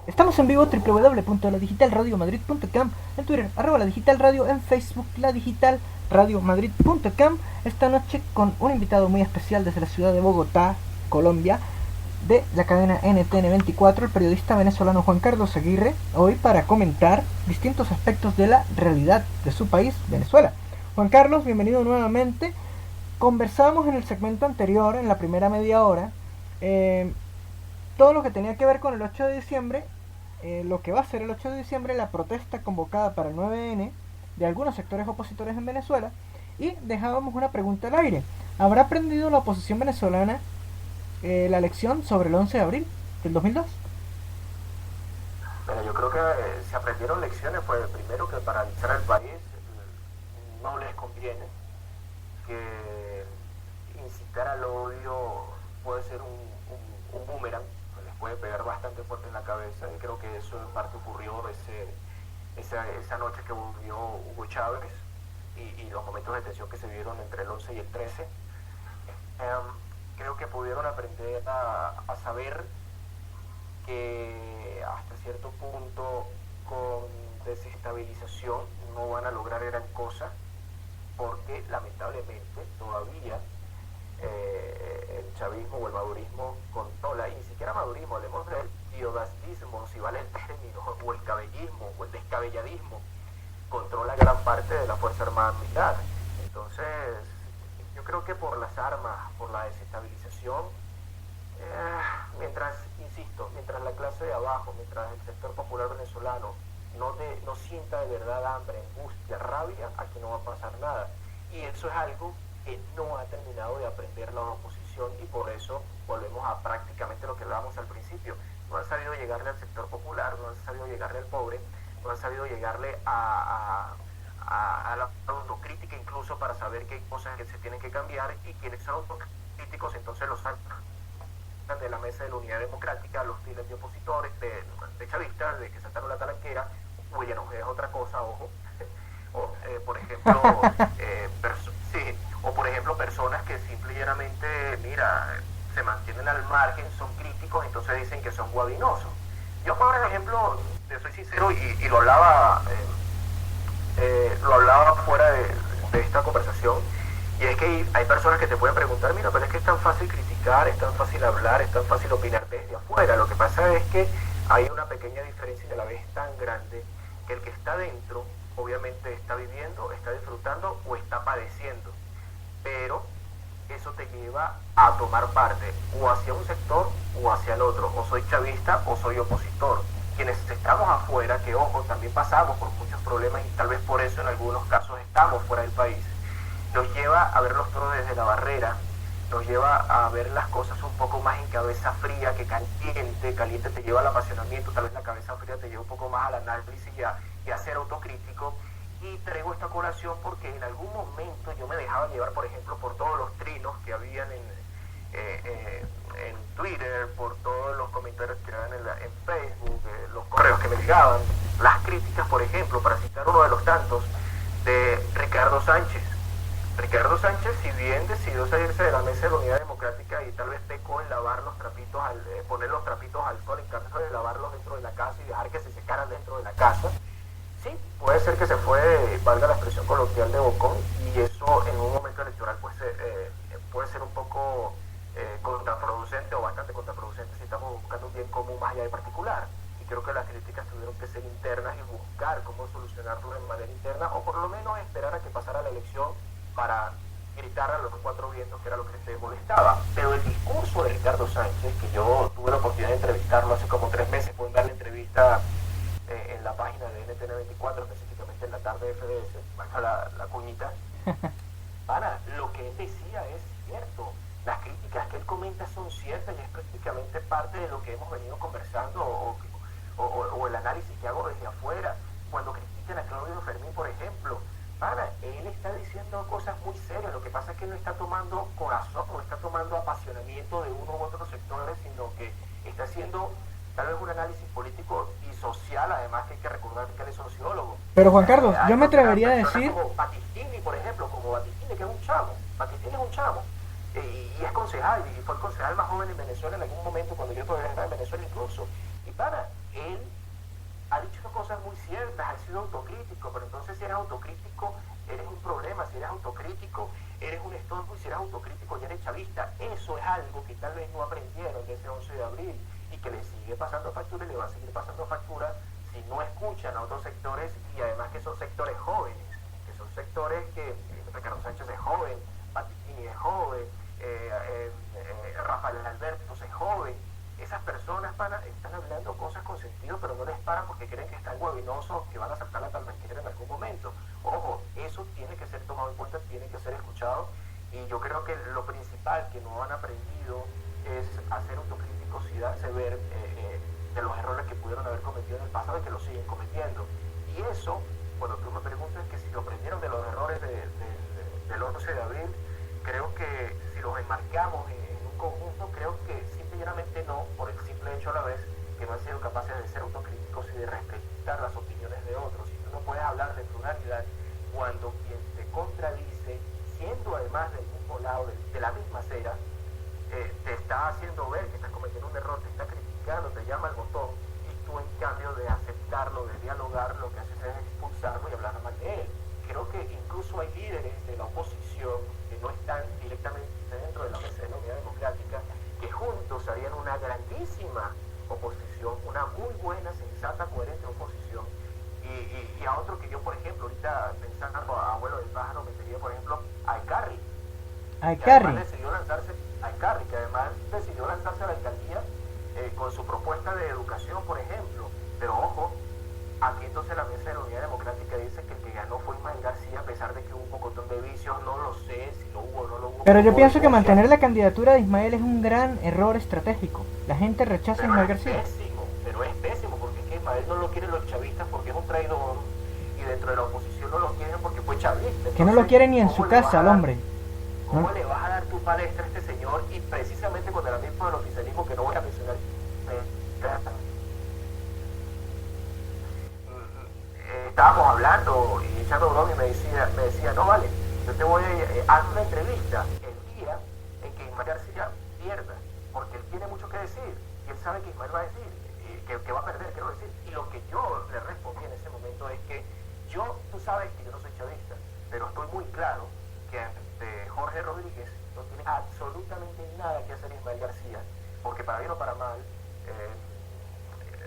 Estamos en vivo www.ladigitalradiomadrid.com, en Twitter @ladigitalradio, en Facebook ladigitalradiomadrid.com. Esta noche con un invitado muy especial desde la ciudad de Bogotá, Colombia, de la cadena NTN24, el periodista venezolano Juan Carlos Aguirre, hoy para comentar distintos aspectos de la realidad de su país, Venezuela. Juan Carlos, bienvenido nuevamente. Conversamos en el segmento anterior, en la primera media hora, todo lo que tenía que ver con el 8 de diciembre, lo que va a ser el 8 de diciembre, la protesta convocada para el 9N de algunos sectores opositores en Venezuela, y dejábamos una pregunta al aire. ¿Habrá aprendido la oposición venezolana la lección sobre el 11 de abril del 2002? Bueno, yo creo que se aprendieron lecciones. Pues primero, que paralizar el país no les conviene, que incitar al odio puede ser un boomerang, les puede pegar bastante fuerte en la cabeza, y creo que eso en parte ocurrió esa noche que volvió Hugo Chávez y los momentos de tensión que se vieron entre el 11 y el 13. Creo que pudieron aprender a saber que hasta cierto punto con desestabilización no van a lograr gran cosa, porque lamentablemente todavía el chavismo o el madurismo controla, y ni siquiera madurismo, hablemos del diodastismo, si vale el término, o el cabellismo o el descabelladismo, controla gran parte de la Fuerza Armada Militar. Entonces yo creo que por las armas, por la desestabilización, mientras la clase de abajo, mientras el sector popular venezolano no sienta de verdad hambre, angustia, rabia, aquí no va a pasar nada. Y eso es algo que no ha terminado de aprender la oposición, y por eso volvemos a prácticamente lo que hablábamos al principio. No han sabido llegarle al sector popular, no han sabido llegarle al pobre, no han sabido llegarle a la autocrítica, incluso para saber que hay cosas que se tienen que cambiar, y quienes son autocríticos entonces los sacan de la mesa de la unidad democrática, los files de opositores, de chavistas, de que saltaron la talanquera. William Ojeda es otra cosa, ojo. O, por ejemplo, o por ejemplo personas que simple y llanamente, se mantienen al margen, son críticos, entonces dicen que son guabinosos. Yo, por ejemplo, te soy sincero, y lo hablaba fuera de esta conversación, y es que hay personas que te pueden preguntar, mira, pero es que es tan fácil criticar, es tan fácil hablar, es tan fácil opinar desde afuera. Lo que pasa es que hay una pequeña diferencia, y a la vez tan grande, que el que está dentro obviamente está viviendo, está disfrutando o está padeciendo, pero eso te lleva a tomar parte o hacia un sector o hacia el otro, o soy chavista o soy opositor. Quienes estamos afuera, que ojo, también pasamos por muchos problemas, y tal vez por eso en algunos casos estamos fuera del país, nos lleva a ver los toros desde la barrera, nos lleva a ver las cosas un poco más en cabeza fría que caliente. Caliente te lleva al apasionamiento, tal vez la cabeza fría te lleva un poco más al análisis y a ser autocrítico. Y traigo esta colación porque en algún momento yo me dejaba llevar, por ejemplo, por todos los trinos que habían en Twitter, por todos los comentarios que eran en Facebook, los correos que me llegaban, las críticas, por ejemplo, para citar uno de los tantos, de Ricardo Sánchez. Ricardo Sánchez, si bien decidió salirse de la mesa de la unidad democrática y tal vez pecó en lavar los trapitos, poner los trapitos al sol en caso de lavarlos dentro de la casa y dejar que se secaran dentro de la casa, sí, puede ser que se fue, valga la expresión coloquial, de bocón, y eso en un momento electoral pues, puede ser un poco contraproducente, o bastante contraproducente, si estamos buscando un bien común más allá de particular. Y creo que las críticas tuvieron que ser internas y buscar cómo solucionarlo de manera interna, o por lo menos esperar a que pasara la elección para gritar a los cuatro vientos, que era lo que se molestaba. Pero el discurso de Ricardo Sánchez, que yo tuve la oportunidad de entrevistarlo hace como 3 meses, pueden ver la entrevista en la página de NTN24, específicamente en la tarde de FDS, baja la cuñita. Lo que él decía es cierto, las críticas que él comenta son ciertas, y es prácticamente parte de lo que hemos venido conversando, o el análisis que hago desde afuera. Cuando critican a Claudio Fermín, por ejemplo, él está diciendo cosas muy serias. Lo que pasa es que no está tomando corazón, no está tomando apasionamiento de uno u otros sectores, sino que está haciendo tal vez un análisis político y social, además que hay que recordar que él es sociólogo. Pero Juan Carlos, yo me atrevería a decir... Como Battistini, por ejemplo, que es un chamo. Battistini es un chamo, y es concejal, y fue el concejal más joven en Venezuela en algún momento, cuando yo todavía estaba en Venezuela incluso. Y él ha dicho cosas muy ciertas, ha sido autocrítico, pero entonces si eres autocrítico, eres un problema, si eres autocrítico, eres un estorbo, y si eres autocrítico, ya eres chavista. Eso es algo que tal vez no aprendieron de ese 11 de abril y que le sigue pasando factura y le va a seguir pasando factura si no escuchan a otros sectores, y además que son sectores jóvenes, que son sectores que Ricardo Sánchez es joven, Paticini es joven, Rafael Alberto es joven. Esas personas están hablando cosas con sentido, pero no les paran porque creen que están guabinosos, que van a saltar la palmaquera en algún momento. Ojo, eso tiene que ser tomado en cuenta, tiene que ser escuchado, y yo creo que lo principal que no han aprendido es hacer autocríticos y darse ver de los errores que pudieron haber cometido en el pasado y que lo siguen cometiendo. Y eso, cuando tú me preguntas que si lo aprendieron de los errores del 11 de abril, creo que si los enmarcamos en un conjunto, creo que simplemente no, por el simple hecho a la vez que no han sido capaces de ser autocríticos y de respetar las opiniones de otros. Y tú no puedes hablar de pluralidad cuando quien te contradice, siendo además del mismo lado, de la misma acera, te está haciendo ver que estás cometiendo un error, te está criticando, te llama al botón, y tú en cambio de aceptarlo, de dialogar, lo que haces es expulsarlo y hablar mal de él. Creo que incluso hay líderes de la oposición que no están directamente dentro de la mesa de la Unidad Democrática, que juntos harían una grandísima oposición, una muy buena, sensata, coherente oposición, y a otro que yo, por ejemplo, ahorita pensando a abuelo del pájaro, metería, por ejemplo, a Icarri. Que además decidió lanzarse a la alcaldía con su propuesta de educación, por ejemplo. Pero ojo, aquí entonces la mesa de la Unidad Democrática dice que el que ganó fue Ismael García, a pesar de que hubo un pocotón de vicios, no lo sé si lo hubo o no lo hubo. Pero yo pienso que mantener la candidatura de Ismael es un gran error estratégico. La gente rechaza a Ismael García. Pero es pésimo, porque es que Ismael no lo quieren los chavistas porque es un traidor, y dentro de la oposición no lo quieren porque fue chavista. Entonces, que no lo quiere ni en su casa al hombre. ¿Cómo le vas a dar tu palestra a este señor? Y precisamente con el amigo del oficialismo, que no voy a mencionar, estábamos hablando y echando broma, y me decía, no vale, yo te voy a hacer una entrevista el día en que Ismael García pierda, porque él tiene mucho que decir, y él sabe que Ismael va a decir, que va a perder, quiero decir. Y lo que yo le respondí en ese momento es que tú sabes que yo no soy chavista, pero estoy muy claro que Jorge Rodríguez no tiene absolutamente nada que hacer Ismael García, porque para bien o para mal,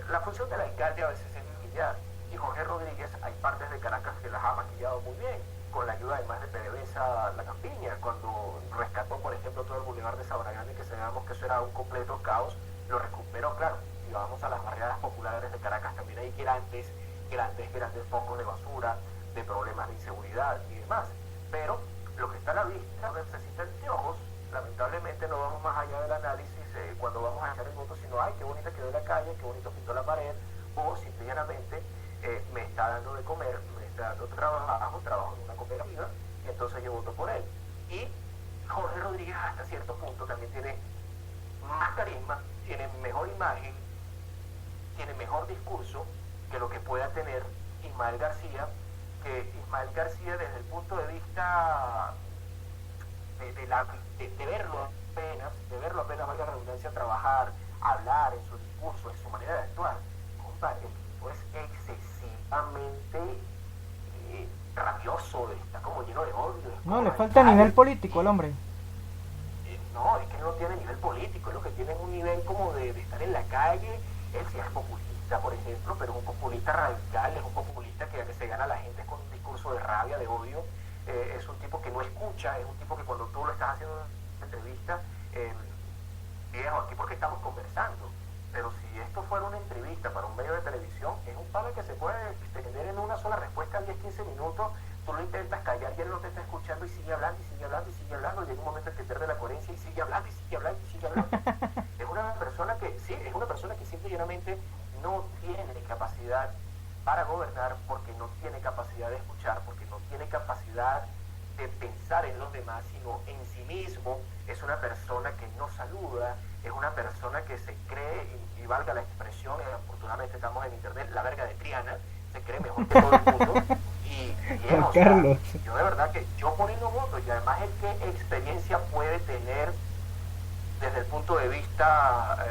la función del alcalde a veces es maquillar, y Jorge Rodríguez hay partes de Caracas que las ha maquillado muy bien, con la ayuda además de PDVSA La Campiña, cuando rescató, por ejemplo, todo el bulevar de Sabana Grande, que sabíamos que eso era un completo caos, lo recuperó, claro. Si vamos a las barriadas populares de Caracas, también hay grandes focos de basura, de problemas de inseguridad y demás, pero lo que está a la vista necesita anteojos. Lamentablemente no vamos más allá del análisis cuando vamos a echar el voto, sino ay, qué bonita quedó la calle, qué bonito pintó la pared, o simplemente me está dando de comer, me está dando trabajo en una cooperativa, y entonces yo voto por él. Y Jorge Rodríguez hasta cierto punto también tiene más carisma, tiene mejor imagen, tiene mejor discurso que lo que pueda tener Ismael García, que Ismael García desde el punto de vista de verlo apenas, valga la redundancia, trabajar, hablar en su discurso, en su manera de actuar, compadre, el tipo es excesivamente rabioso, está como lleno de odio. No, le falta nivel político al hombre. No, es que él no tiene nivel político, es lo que tiene es un nivel como de estar en la calle. Él sí es populista, por ejemplo, pero es un populista radical, es un populista que se gana a la gente con un discurso de rabia, de odio. Es un tipo que no escucha, es un tipo que cuando tú lo estás haciendo una entrevista, viejo, aquí porque estamos conversando, pero si esto fuera una entrevista para un medio de televisión, es un pana que se puede extender en una sola respuesta en 10-15 minutos, tú lo intentas callar y él no te está escuchando y sigue hablando, y sigue hablando, y sigue hablando, y llega un momento en que pierde la coherencia y sigue hablando, y sigue hablando, y sigue hablando. Es una persona que simple y llanamente no tiene capacidad para gobernar, porque no tiene capacidad de escuchar, porque no tiene capacidad de pensar en los demás, sino en sí mismo. Es una persona que no saluda, es una persona que se cree, y valga la expresión, afortunadamente estamos en internet, la verga de Triana, se cree mejor que todo el mundo, y o sea, yo de verdad que yo poniendo votos, y además el que experiencia puede tener desde el punto de vista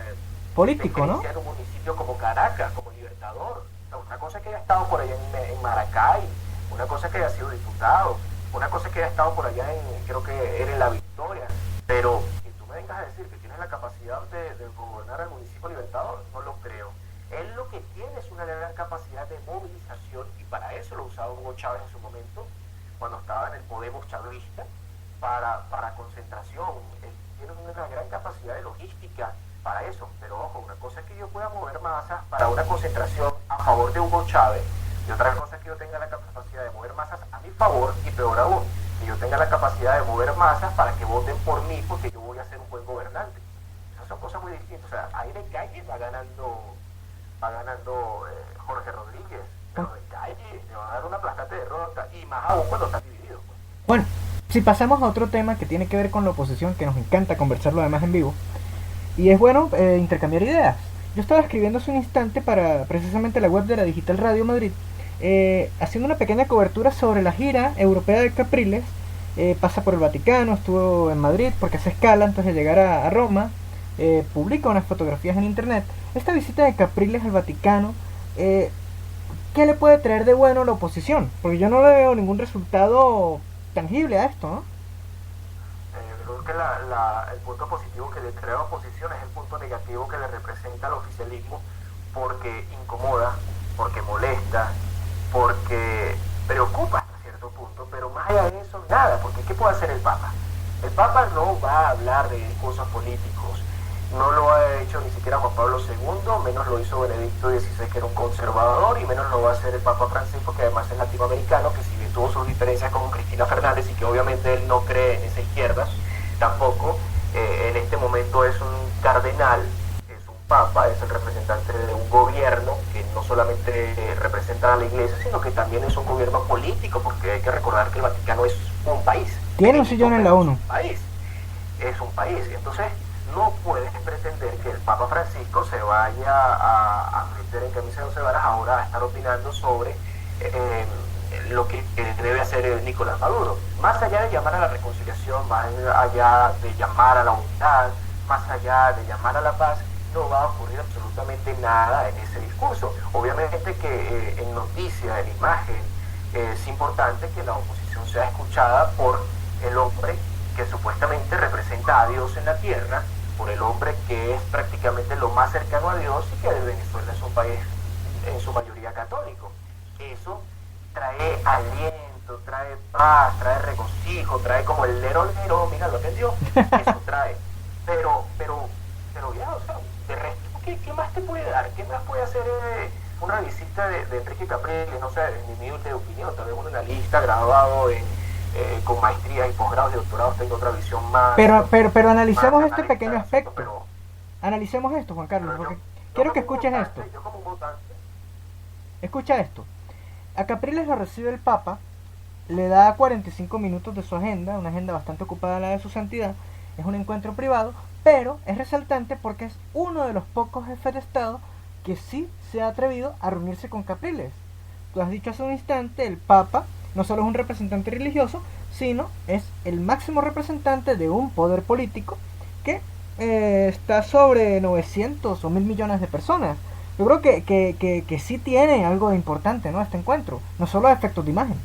político, ¿no? En un municipio como Caracas, como Libertador. O sea, una cosa es que haya estado por allá en Maracay, una cosa es que haya sido diputado, una cosa es que haya estado por allá creo que era en La Victoria, pero que tú me vengas a decir que tienes la capacidad de gobernar al municipio Libertador, no lo creo. Él lo que tiene es una gran capacidad de movilización, y para eso lo usaba Hugo Chávez en su momento, cuando estaba en el Podemos chavista, para concentración. Él tiene una gran capacidad de logística para eso, pero ojo, una cosa es que yo pueda mover masas para una concentración a favor de Hugo Chávez, y otra cosa es que yo tenga la capacidad de mover masas a mi favor, y peor aún, que yo tenga la capacidad de mover masas para que voten por mí porque yo voy a ser un buen gobernante. Esas son cosas muy distintas. O sea, ahí de calle va ganando Jorge Rodríguez, pero de calle le va a dar una aplastante derrota, y más aún cuando está dividido. Pues. Bueno, si pasamos a otro tema que tiene que ver con la oposición, que nos encanta conversarlo además en vivo, y es bueno intercambiar ideas. Yo estaba escribiendo hace un instante para precisamente la web de la Digital Radio Madrid, haciendo una pequeña cobertura sobre la gira europea de Capriles. Pasa por el Vaticano, estuvo en Madrid porque hace escala antes de llegar a Roma, publica unas fotografías en internet. Esta visita de Capriles al Vaticano, ¿qué le puede traer de bueno a la oposición? Porque yo no le veo ningún resultado tangible a esto, ¿no? Creo que el punto positivo que le trae a la oposición es el punto negativo que le representa al oficialismo, porque incomoda, porque molesta, porque preocupa hasta cierto punto, pero más allá de eso, nada, porque ¿qué puede hacer el Papa? El Papa no va a hablar de discursos políticos, no lo ha hecho ni siquiera Juan Pablo II, menos lo hizo Benedicto XVI, que era un conservador, y menos lo va a hacer el Papa Francisco, que además es latinoamericano, que si bien tuvo sus diferencias con Cristina Fernández y que obviamente él no cree en esa izquierda, tampoco en este momento es un cardenal, es un papa, es el representante de un gobierno que no solamente representa a la iglesia, sino que también es un gobierno político, porque hay que recordar que el Vaticano es un país. Tiene un sillón en la ONU. Es un país, entonces no puedes pretender que el Papa Francisco se vaya a meter en camisa de 12 varas ahora a estar opinando sobre lo que debe hacer Nicolás Maduro. Más allá de llamar a la reconciliación, más allá de llamar a la unidad, más allá de llamar a la paz, no va a ocurrir absolutamente nada en ese discurso. Obviamente que en noticia, en imagen, es importante que la oposición sea escuchada por el hombre que supuestamente representa a Dios en la tierra, por el hombre que es prácticamente lo más cercano a Dios, y que Venezuela es un país en su mayoría católico. Eso trae aliento, trae paz, trae regocijo, trae como el lero, mira, lo entendió, eso trae. Pero ya, o sea, de resto, ¿qué más te puede dar? ¿Qué más puede hacer una visita de Enrique Capriles? No sé, en mi humilde opinión, tal vez un analista graduado con maestrías y posgrados y doctorados tenga otra visión más. Pero analicemos este pequeño aspecto. Pero, analicemos esto, Juan Carlos, porque quiero que escuches esto. Yo como un votante. Escucha esto. A Capriles lo recibe el Papa, le da 45 minutos de su agenda, una agenda bastante ocupada la de su santidad, es un encuentro privado, pero es resaltante porque es uno de los pocos jefes de Estado que sí se ha atrevido a reunirse con Capriles. Tú has dicho hace un instante, el Papa no solo es un representante religioso, sino es el máximo representante de un poder político que está sobre 900 o 1000 millones de personas. Yo creo que sí tiene algo de importante, ¿no? Este encuentro, no solo a efectos de imagen.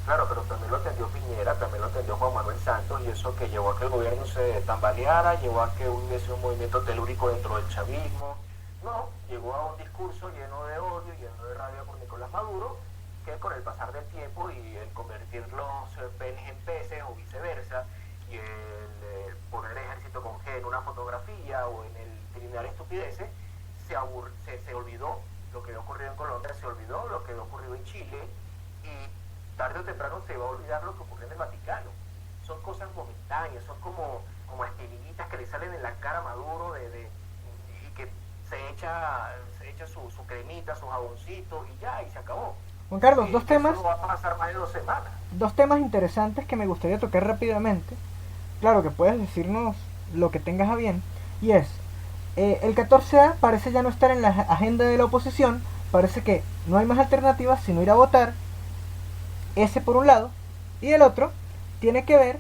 Claro, pero también lo atendió Piñera, también lo atendió Juan Manuel Santos, y eso que llevó a que el gobierno se tambaleara, llevó a que hubiese un movimiento telúrico dentro del chavismo. No, llegó a un discurso lleno de odio, lleno de rabia por Nicolás Maduro, que con el pasar del tiempo y el convertir los penes en peces o viceversa, y el poner el ejército con G en una fotografía o en el trinar estupideces, se olvidó lo que había ocurrido en Colombia, se olvidó lo que había ocurrido en Chile, y tarde o temprano se va a olvidar lo que ocurrió en el Vaticano. Son cosas momentáneas, son como espinillitas que le salen en la cara a Maduro y que se echa su cremita, su jaboncito, y ya, y se acabó. Juan Carlos, dos temas. Eso va a pasar más de 2 semanas. Dos temas interesantes que me gustaría tocar rápidamente. Claro que puedes decirnos lo que tengas a bien. Y es, el 14A parece ya no estar en la agenda de la oposición. Parece que no hay más alternativas sino ir a votar. Ese por un lado. Y el otro tiene que ver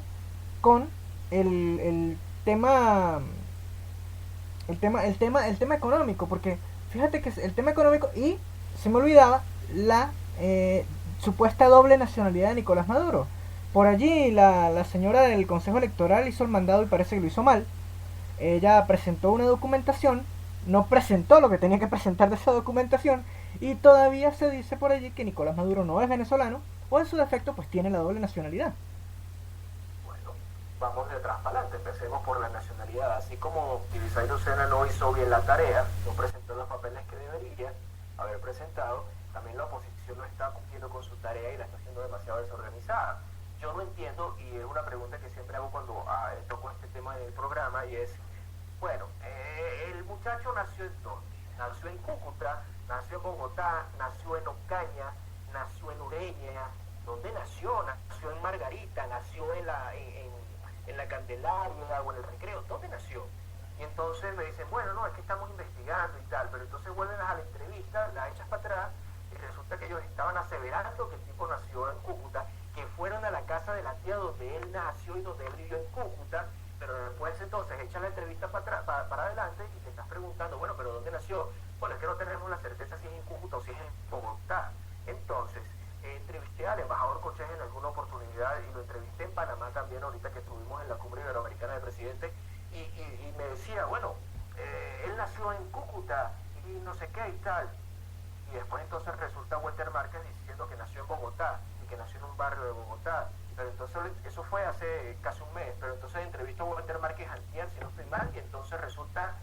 con el tema económico, porque fíjate que el tema económico, y se me olvidaba la supuesta doble nacionalidad de Nicolás Maduro. Por allí la señora del Consejo Electoral hizo el mandado y parece que lo hizo mal. Ella presentó una documentación, no presentó lo que tenía que presentar de esa documentación, y todavía se dice por allí que Nicolás Maduro no es venezolano, o en su defecto pues tiene la doble nacionalidad. Bueno, vamos de atrás para adelante, empecemos por la nacionalidad. Así como Ibizay Lucena no hizo bien la tarea, no presentó los papeles que debería haber presentado, también la oposición no está cumpliendo con su tarea y la está haciendo demasiado desorganizada. Yo no entiendo, y es una pregunta que siempre hago cuando toco este tema en el programa, y es, bueno, el muchacho nació en dónde? Nació en Cúcuta, nació en Bogotá, nació en Ocaña, nació en Ureña. ¿Dónde nació? Nació en Margarita, nació en la Candelaria o en el Recreo. ¿Dónde nació? Y entonces me dicen, bueno, no, es que estamos investigando y tal, pero entonces vuelven a la entrevista, la echas para atrás, y resulta que ellos estaban aseverando que el tipo nació en Cúcuta, que fueron a la casa de la tía donde él nació y donde él vivió en Cúcuta, pero después entonces echan la entrevista para adelante y te estás preguntando, bueno, pero ¿dónde nació? Bueno, es que no tenemos la certeza si es en Cúcuta o si es en Bogotá. Entonces, entrevisté al embajador Cochés en alguna oportunidad y lo entrevisté en Panamá también ahorita que estuvimos en la cumbre iberoamericana del presidente y me decía, bueno, él nació en Cúcuta y no sé qué y tal. Y después entonces resulta Walter Márquez diciendo que nació en Bogotá y que nació en un barrio de Bogotá. Pero entonces eso fue hace casi un mes, pero entonces entrevistó a Walter Márquez antier, si no estoy mal, y entonces resulta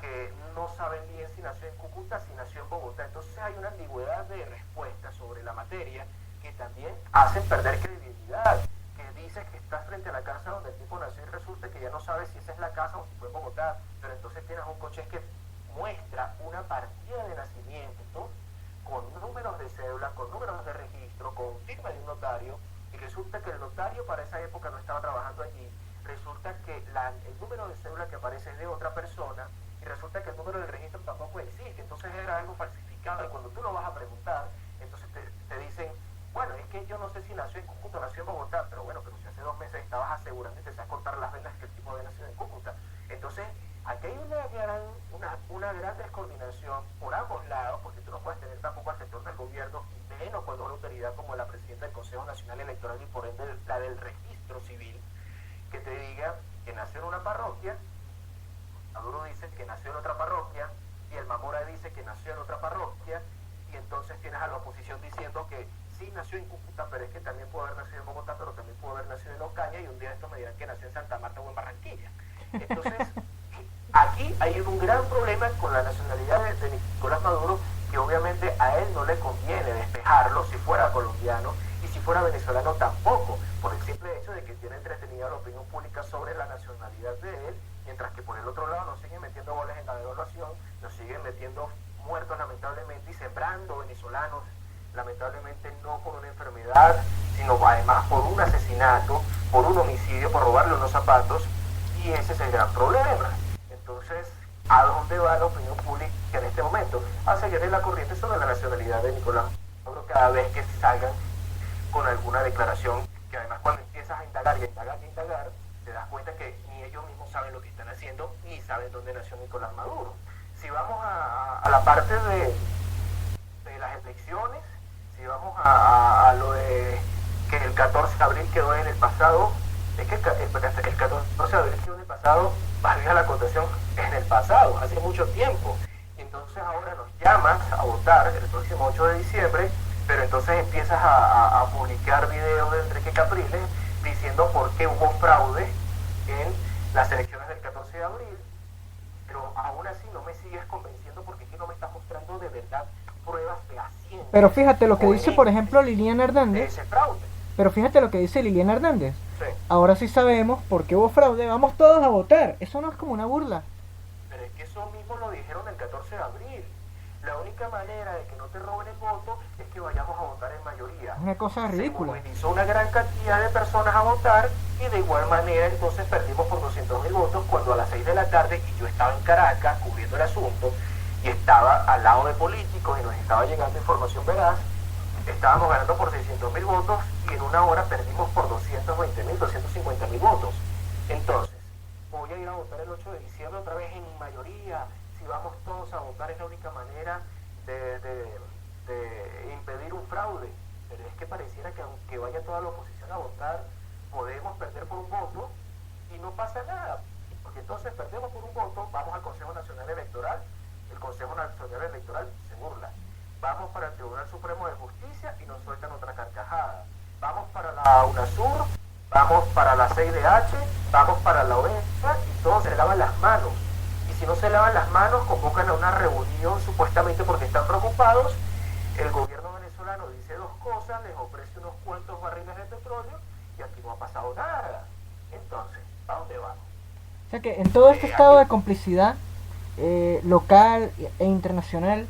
que no saben bien si nació en Cúcuta, si nació en Bogotá. Entonces hay una ambigüedad de respuestas sobre la materia que también hacen perder credibilidad. Que dices que estás frente a la casa donde el tipo nació y resulta que ya no sabes si esa es la casa o si fue en Bogotá, pero entonces tienes un coche que muestra una partida de nacimiento con números de cédula, con números de registro, con firma de un notario, y resulta que el notario para esa época no estaba trabajando allí, resulta que el número de cédula que aparece es de otra persona, y resulta que el número de registro tampoco existe, entonces era algo falsificado, y cuando tú lo vas a preguntar, entonces te dicen, bueno, es que yo no sé si nació en Cúcuta o nació en Bogotá, pero bueno, pero si hace 2 meses estabas asegurando y te sabes cortar las venas que el tipo había nacido en Cúcuta. Entonces, aquí hay una gran descoordinación por ambos lados, porque tú no puedes tener tampoco al sector del gobierno, y menos cuando una autoridad como la presidenta del Consejo Nacional Electoral y por ende la del registro civil, que te diga que nació en una parroquia, Maduro dice que nació en otra parroquia, y el Mamora dice que nació en otra parroquia, y entonces tienes a la oposición diciendo que sí nació en Cúcuta, pero es que también pudo haber nacido en Bogotá, pero también pudo haber nacido en Ocaña, y un día esto me dirán que nació en Santa Marta o en Barranquilla. Entonces, aquí hay un gran problema con la nacionalidad de Nicolás Maduro, que obviamente a él no le conviene despejarlo si fuera colombiano, y si fuera venezolano tampoco, por el simple hecho de que tiene entretenida la opinión pública sobre la nacionalidad de él, mientras que por el otro lado nos siguen metiendo goles en la devaluación, nos siguen metiendo muertos lamentablemente y sembrando venezolanos, lamentablemente no por una enfermedad, sino además por un asesinato, por un homicidio, por robarle unos zapatos, y ese es el gran problema. Entonces, ¿a dónde va la opinión pública en este momento? A seguir en la corriente sobre la nacionalidad de Nicolás Maduro cada vez que salgan con alguna declaración, que además cuando empiezas a indagar y indagar, te das cuenta que ni ellos mismos saben lo que están haciendo, ni saben dónde nació Nicolás Maduro. Si vamos a la parte de las elecciones, si vamos a lo de que el 14 de abril quedó en el pasado, es que el 14 de abril quedó en el pasado, valga la acotación, en el pasado, hace mucho tiempo. Y entonces ahora nos llamas a votar el próximo 8 de diciembre, pero entonces empiezas a publicar videos de Enrique Capriles diciendo por qué hubo fraude en las elecciones del 14 de abril, pero aún así no me sigues convenciendo porque aquí no me estás mostrando de verdad pruebas fehacientes. Pero fíjate lo que dice, por ejemplo, Liliana Hernández. Ese fraude. Pero fíjate lo que dice Liliana Hernández. Sí. Ahora sí sabemos por qué hubo fraude, vamos todos a votar. Eso no es como una burla. Pero es que eso mismo lo dijeron el 14 de abril. La única manera de que no te roben el voto es que vayamos a votar en mayoría. Es una cosa ridícula. Se movilizó una gran cantidad de personas a votar y de igual manera entonces perdimos por 200.000 votos cuando a las 6 de la tarde, y yo estaba en Caracas cubriendo el asunto y estaba al lado de políticos y nos estaba llegando información veraz, estábamos ganando por 600.000 votos y en una hora perdimos por 220.000, 250.000 votos. Entonces, voy a ir a votar el 8 de diciembre otra vez en mayoría, si vamos todos a votar es la única manera de impedir un fraude. Pero es que pareciera que aunque vaya toda la oposición a votar, podemos perder por un voto y no pasa nada. Porque entonces perdemos por un voto, vamos al Consejo Nacional Electoral, el Consejo Nacional Electoral se burla. Vamos para el Tribunal Supremo de Justicia y nos sueltan otra carcajada. Vamos para la UNASUR, vamos para la CIDH, vamos para la OEA y todos se lavan las manos. Y si no se lavan las manos, convocan a una reunión supuestamente porque están preocupados. El gobierno venezolano dice dos cosas, les ofrece unos cuantos barriles de petróleo y aquí no ha pasado nada. Entonces, ¿a dónde vamos? O sea que en todo este estado de complicidad local e internacional,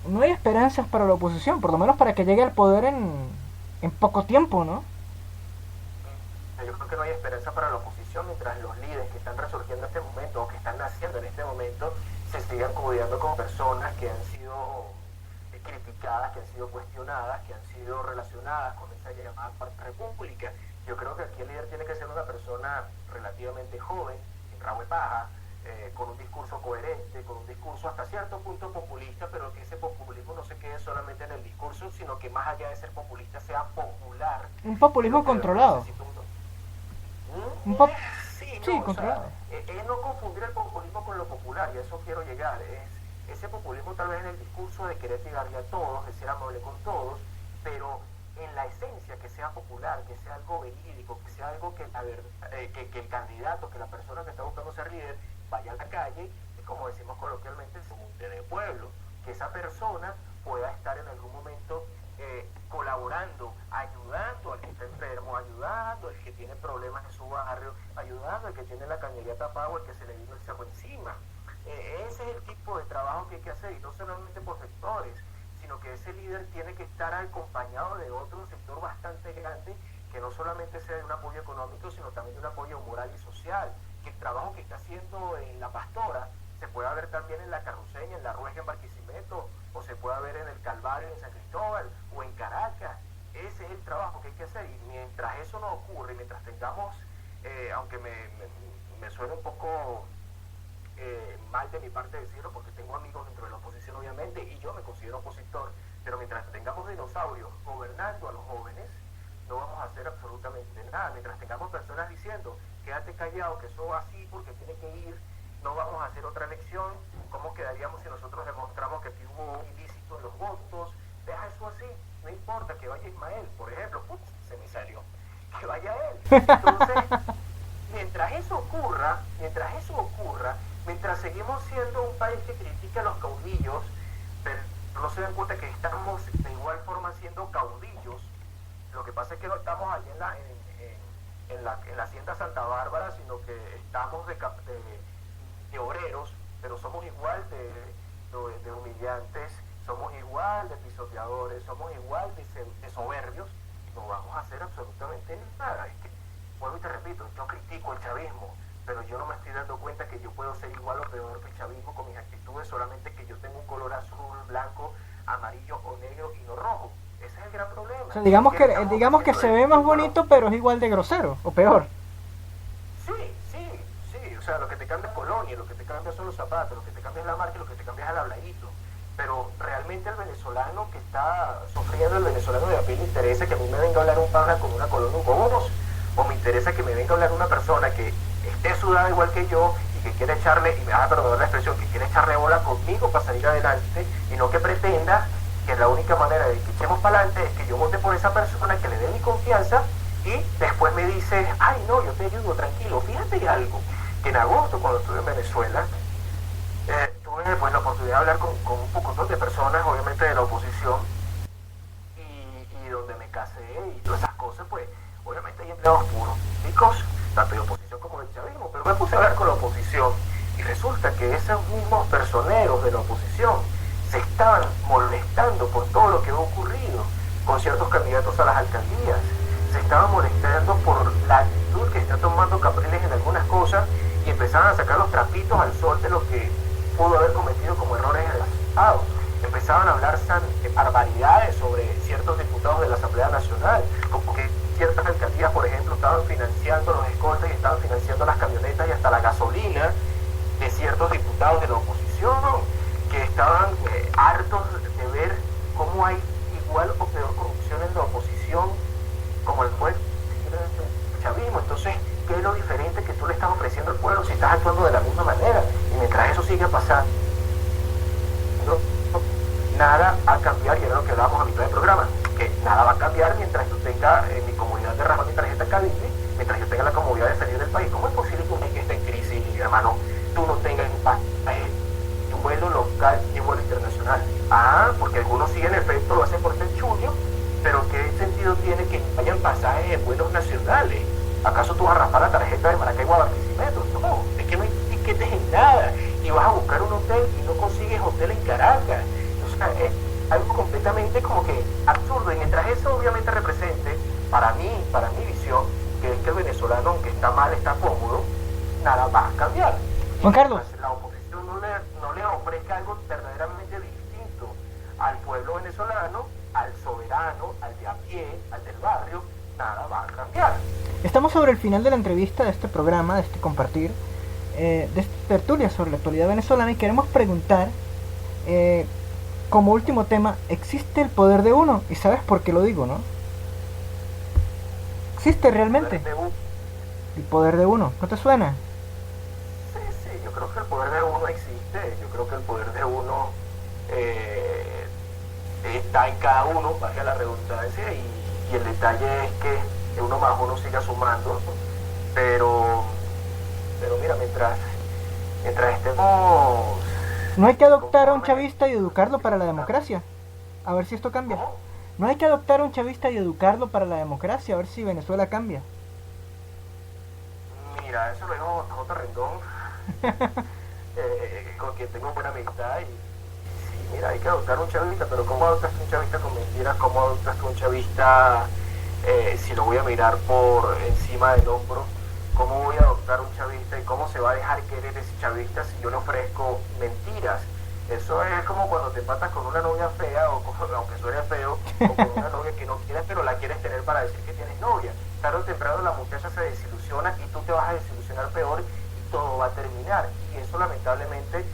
no hay esperanzas para la oposición, por lo menos para que llegue al poder en poco tiempo, ¿no? Yo creo que no hay esperanza para la oposición mientras los líderes que están resurgiendo en este momento o que están naciendo en este momento se sigan codeando con personas que han sido criticadas, que han sido cuestionadas, que han sido relacionadas con esa llamada Cuarta República. Yo creo que aquí el líder tiene que ser una persona relativamente joven, sin rabo de paja, con un discurso coherente, con un discurso hasta cierto punto populista, pero que ese populismo no se quede solamente en el discurso, sino que más allá de ser populista sea popular. Un populismo controlado. Sí, controlado. Es no confundir el populismo con lo popular, y a eso quiero llegar. Es ese populismo tal vez en el discurso de querer llegarle a todos, de ser amable con todos, pero en la esencia que sea popular, que sea algo verídico, que sea algo que el candidato, que la persona que está buscando ser líder vaya a la calle y, como decimos coloquialmente, se monte de pueblo, que esa persona pueda estar en algún momento colaborando, ayudando al que está enfermo, ayudando al que tiene problemas en su barrio, ayudando al que tiene la cañería tapada o al que se le vino el cerro encima. Ese es el tipo de trabajo que hay que hacer, y no solamente por sectores, sino que ese líder tiene que estar acompañado de otro sector bastante grande, que no solamente sea de un apoyo económico, sino también de un apoyo moral y social, que el trabajo que está haciendo en La Pastora se pueda ver también en La Carruceña, en La Rueja, en Barquisimeto, o se pueda ver en el Calvario, en San Cristóbal, o en Caracas. Ese es el trabajo que hay que hacer, y mientras eso no ocurre, mientras tengamos, aunque me suene un poco mal de mi parte decirlo, porque tengo amigos dentro de la oposición obviamente, y yo me considero opositor, pero mientras tengamos dinosaurios gobernando a los jóvenes, no vamos a hacer absolutamente nada. Mientras tengamos personas diciendo, quédate callado, que eso va así porque tiene que ir, no vamos a hacer otra elección. ¿Cómo quedaríamos si nosotros demostramos que aquí hubo un ilícito en los votos? Deja eso así, no importa, que vaya Ismael, por ejemplo, se me salió, que vaya él. Entonces, mientras eso ocurra, mientras seguimos siendo un país que critica a los caudillos, pero no se dan cuenta que estamos de igual forma siendo caudillos. Lo que pasa es que no estamos allí en la hacienda Santa Bárbara, sino que estamos de obreros, pero somos igual de humillantes, somos igual de pisoteadores, somos igual de soberbios. No vamos a hacer absolutamente nada. Es que, vuelvo y te repito, yo critico el chavismo, pero yo no me estoy dando cuenta que yo puedo ser igual o peor que el chavismo con mis actitudes, solamente que yo tengo un color azul, blanco, amarillo o negro y no rojo. Ese es el gran problema. O sea, digamos que se ve más bonito, pero es igual de grosero, o peor. Sí, o sea, lo que te cambia es colonia, lo que te cambia son los zapatos, lo que te cambia es la marca, lo que te cambia es el habladito. Pero realmente el venezolano que está sufriendo, el venezolano de a pie, le interesa que a mí me venga a hablar un pana con una colonia Hugo, o me interesa que me venga a hablar una persona que esté sudada igual que yo y que quiere echarle, y me vas a perdonar la expresión, que quiere echarle bola conmigo para salir adelante, y no que pretenda que la única manera de que echemos para adelante es que yo vote por esa persona, que le dé mi confianza, y después me dice, ay no, yo te ayudo, tranquilo. Fíjate algo, que en agosto, cuando estuve en Venezuela, tuve pues la oportunidad de hablar con un poco de personas, obviamente de la oposición, y donde me casé y todas esas cosas, pues obviamente hay empleados puros, chicos, tanto de oposición como del chavismo, pero me puse a hablar con la oposición, y resulta que esos mismos personeros de la oposición se estaban molestando por todo lo que ha ocurrido con ciertos candidatos a las alcaldías, se estaban molestando por la actitud que está tomando Capriles en algunas cosas, y empezaban a sacar los trapitos al sol de lo que pudo haber cometido como errores en el pasado. Empezaban a hablar barbaridades sobre ciertos diputados de la Asamblea Nacional, como que ciertas alcaldías, por ejemplo, estaban financiando los escoltas y estaban financiando las camionetas y hasta la gasolina de ciertos diputados de la estás actuando de la misma manera. Y mientras eso siga pasando, nada va a cambiar, y era lo que hablábamos a mitad del programa, que nada va a cambiar mientras yo tenga mi comodidad de rajar mi tarjeta Calendly, mientras yo tenga la comodidad de salir del país. ¿Cómo es posible que un país que está en crisis, hermano, tú no tengas un vuelo local y un vuelo internacional? Porque algunos sí en efecto lo hacen por ser chullo, pero ¿qué sentido tiene que vayan pasajes en vuelos nacionales? ¿Acaso tú vas a raspar la tarjeta de Maracaibo a Barquisimeto? No, es que no hay tiquetes en nada, y vas a buscar un hotel y no consigues hotel en Caracas. O sea, es algo completamente como que absurdo, y mientras eso obviamente represente, para mi visión, que es que el venezolano, aunque está mal, está cómodo, nada va a cambiar. Juan Carlos, la oposición no le ofrezca algo verdaderamente distinto al pueblo venezolano, al soberano, al de a pie, al del barrio, nada va a cambiar. estamos sobre el final de la entrevista de este programa, de este compartir, de esta tertulia sobre la actualidad venezolana, y queremos preguntar, como último tema, ¿existe el poder de uno? Y sabes por qué lo digo, ¿no? ¿Existe realmente el poder de uno? ¿No te suena? Sí, yo creo que el poder de uno existe. Yo creo que el poder de uno está en cada uno, valga la redundancia, y el detalle es que uno más uno siga sumando, pero mira, mientras estemos... No hay que adoptar a un chavista y educarlo para la democracia. A ver si esto cambia. No hay que adoptar a un chavista y educarlo para la democracia. A ver si Venezuela cambia. Mira, eso lo dijo J. Rendón, con quien tengo buena amistad. Y sí, mira, hay que adoptar a un chavista, pero ¿cómo adoptas un chavista con mentiras? ¿Cómo adoptas un chavista si lo voy a mirar por encima del hombro? ¿Cómo voy a adoptar un chavista y cómo se va a dejar querer ese chavista si yo le ofrezco mentiras? Eso es como cuando te empatas con una novia fea, aunque suene feo, o con una novia que no quieres, pero la quieres tener para decir que tienes novia. Tarde o temprano la muchacha se desilusiona y tú te vas a desilusionar peor, y todo va a terminar. Y eso lamentablemente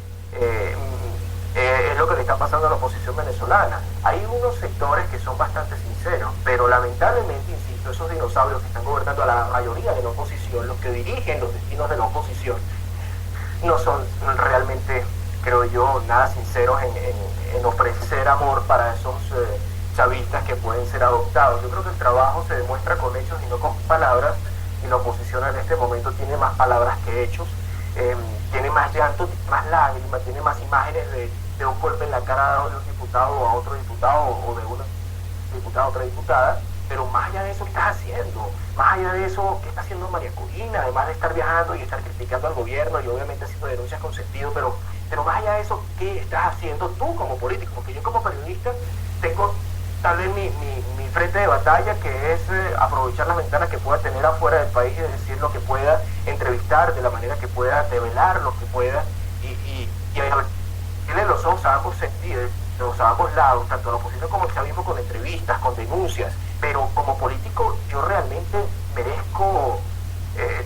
es lo que le está pasando a la oposición venezolana. Hay unos sectores que son bastante sinceros, pero lamentablemente, insisto, esos dinosaurios que están gobernando a la mayoría de la oposición, los que dirigen los destinos de la oposición, no son realmente, creo yo, nada sinceros en ofrecer amor para esos chavistas que pueden ser adoptados. Yo creo que el trabajo se demuestra con hechos y no con palabras, y la oposición en este momento tiene más palabras que hechos, tiene más llanto, más lágrimas, tiene más imágenes de un golpe en la cara de un diputado a otro diputado, o de una diputada a otra diputada. Pero más allá de eso, ¿qué estás haciendo? Más allá de eso, ¿qué está haciendo María Corina? Además de estar viajando y estar criticando al gobierno y obviamente haciendo denuncias con sentido, pero más allá de eso, ¿qué estás haciendo tú como político? Porque yo como periodista tengo tal vez mi frente de batalla, que es aprovechar las ventanas que pueda tener afuera del país y decir lo que pueda, entrevistar de la manera que pueda, develar lo que pueda, y abrirle los ojos a ambos sentidos, a ambos lados, tanto a la oposición como el chavismo, con entrevistas, con denuncias. Pero como político yo realmente merezco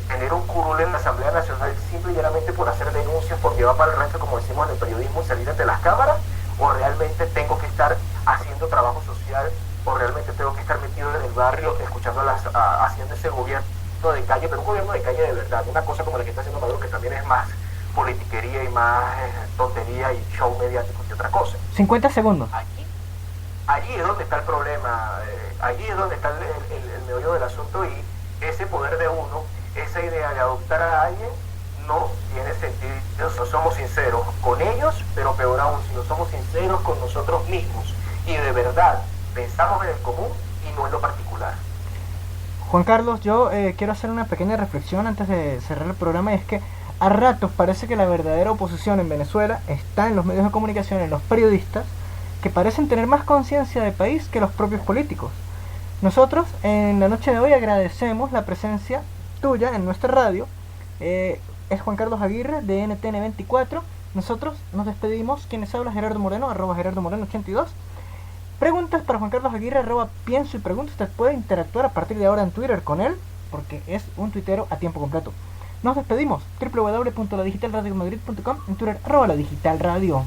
tener un curul en la Asamblea Nacional simple y llanamente por hacer denuncias, por llevar para el rancho, como decimos en el periodismo, y salir ante las cámaras, o realmente tengo que estar haciendo trabajo social, o realmente tengo que estar metido en el barrio escuchando haciendo ese gobierno de calle, pero un gobierno de calle de verdad, una cosa como la que está haciendo Maduro, que también es más politiquería y más tontería y show mediático que otra cosa. 50 segundos. Allí es donde está el problema, allí es donde está el meollo del asunto, y ese poder de uno, esa idea de adoptar a alguien, no tiene sentido. No somos sinceros con ellos, pero peor aún, si no somos sinceros con nosotros mismos y de verdad pensamos en el común y no en lo particular. Juan Carlos, yo quiero hacer una pequeña reflexión antes de cerrar el programa, y es que a ratos parece que la verdadera oposición en Venezuela está en los medios de comunicación, en los periodistas, que parecen tener más conciencia de país que los propios políticos. Nosotros en la noche de hoy agradecemos la presencia tuya en nuestra radio. Es Juan Carlos Aguirre de NTN24. Nosotros nos despedimos. Quienes habla, Gerardo Moreno, @GerardoMoreno82. Preguntas para Juan Carlos Aguirre, @pienso y pregunto. Usted puede interactuar a partir de ahora en Twitter con él, porque es un tuitero a tiempo completo. Nos despedimos. www.ladigitalradiomadrid.com, en Twitter @ladigitalradio.